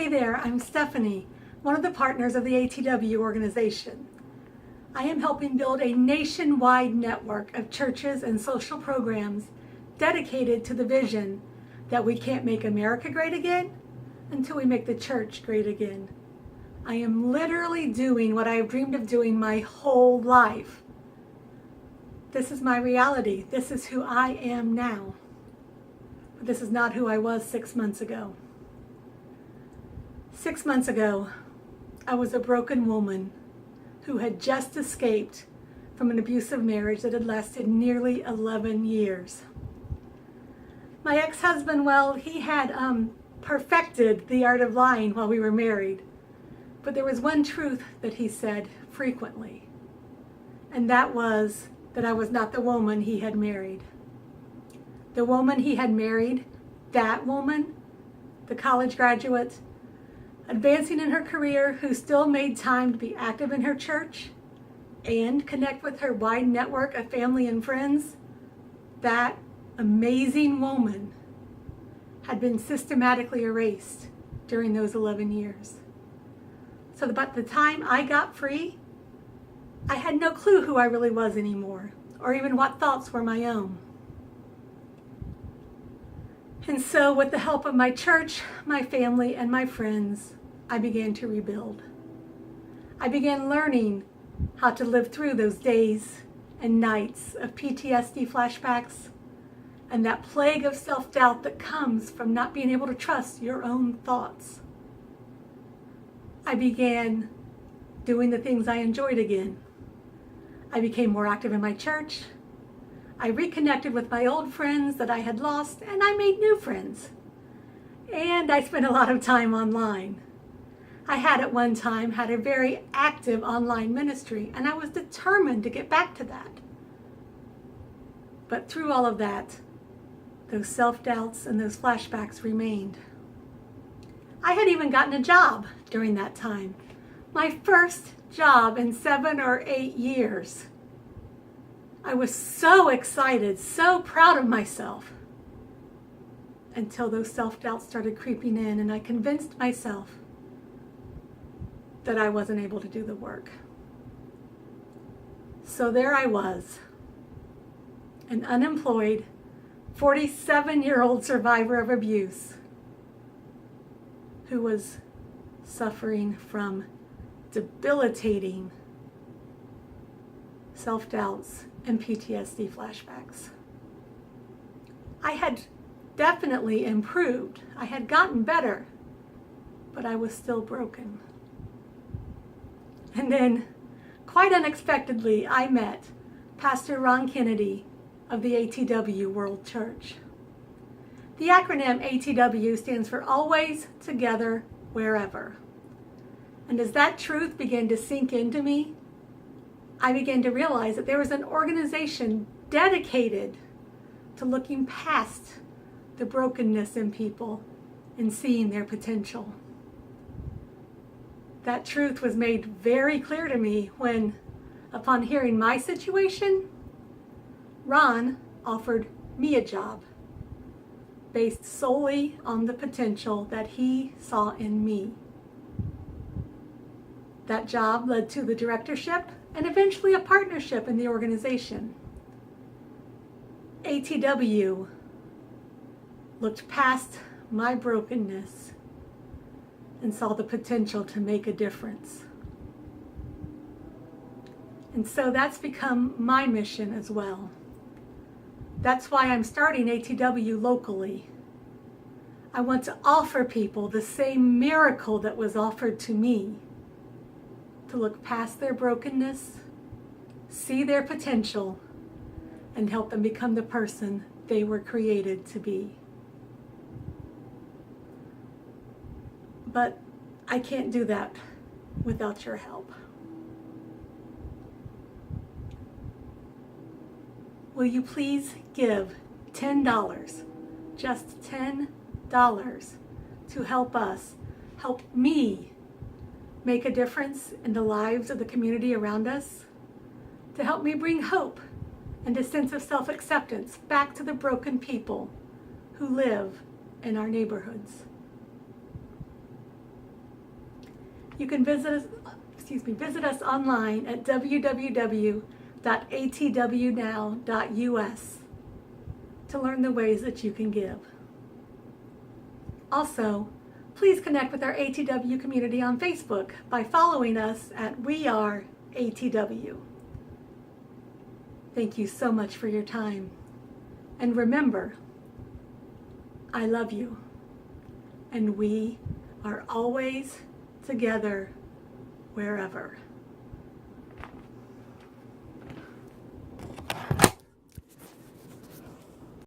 Hey there, I'm Stephanie, one of the partners of the ATW organization. I am helping build a nationwide network of churches and social programs dedicated to the vision that we can't make America great again until we make the church great again. I am literally doing what I have dreamed of doing my whole life. This is my reality. This is who I am now. But this is not who I was 6 months ago. 6 months ago, I was a broken woman who had just escaped from an abusive marriage that had lasted nearly 11 years. My ex-husband, well, he had perfected the art of lying while we were married. But there was one truth that he said frequently, and that was that I was not the woman he had married. The woman he had married, that woman, the college graduate, advancing in her career, who still made time to be active in her church and connect with her wide network of family and friends, that amazing woman had been systematically erased during those 11 years. So by the time I got free, I had no clue who I really was anymore, or even what thoughts were my own. And so with the help of my church, my family, and my friends, I began to rebuild. I began learning how to live through those days and nights of PTSD flashbacks and that plague of self-doubt that comes from not being able to trust your own thoughts. I began doing the things I enjoyed again. I became more active in my church. I reconnected with my old friends that I had lost, and I made new friends. And I spent a lot of time online. I had at one time had a very active online ministry, and I was determined to get back to that. But through all of that, those self-doubts and those flashbacks remained. I had even gotten a job during that time. My first job in 7 or 8 years. I was so excited, so proud of myself, until those self-doubts started creeping in, and I convinced myself that I wasn't able to do the work. So there I was, an unemployed, 47-year-old survivor of abuse who was suffering from debilitating self-doubts and PTSD flashbacks. I had definitely improved. I had gotten better, but I was still broken. And then, quite unexpectedly, I met Pastor Ron Kennedy of the ATW World Church. The acronym ATW stands for Always Together Wherever. And as that truth began to sink into me, I began to realize that there was an organization dedicated to looking past the brokenness in people and seeing their potential. That truth was made very clear to me when, upon hearing my situation, Ron offered me a job based solely on the potential that he saw in me. That job led to the directorship and eventually a partnership in the organization. ATW looked past my brokenness and saw the potential to make a difference. And so that's become my mission as well. That's why I'm starting ATW locally. I want to offer people the same miracle that was offered to me, to look past their brokenness, see their potential, and help them become the person they were created to be. But I can't do that without your help. Will you please give $10, just $10, to help us, help me make a difference in the lives of the community around us, to help me bring hope and a sense of self-acceptance back to the broken people who live in our neighborhoods. you can visit us online at www.atwnow.us to learn the ways that you can give. Also, please connect with our ATW community on Facebook by following us at We Are ATW. Thank you so much for your time. And remember, I love you. And we are always together wherever.